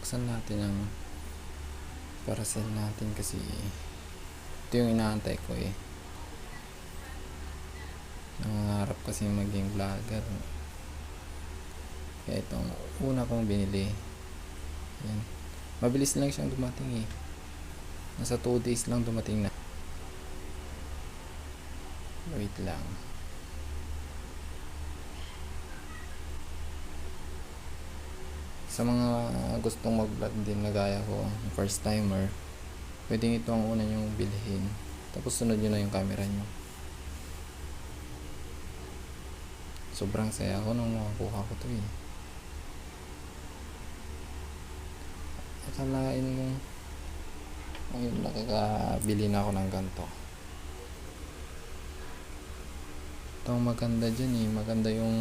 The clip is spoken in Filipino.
buksan natin ang parcel natin kasi ito yung inaantay ko eh. Nangangarap kasi maging vlogger. Kaya itong una kong binili. Yan. Mabilis lang siyang dumating eh. Nasa 2 days lang dumating na. Wait lang. Sa mga gustong mag-vlog din na gaya ko, first timer, pwedeng ito ang una nyong bilhin. Tapos sunod nyo na yung camera nyo. Sobrang saya ko nung makakuha ko to eh. Akalain mo, ayun, nakakabili na ako ng ganito. Ito ang maganda dyan eh. Maganda yung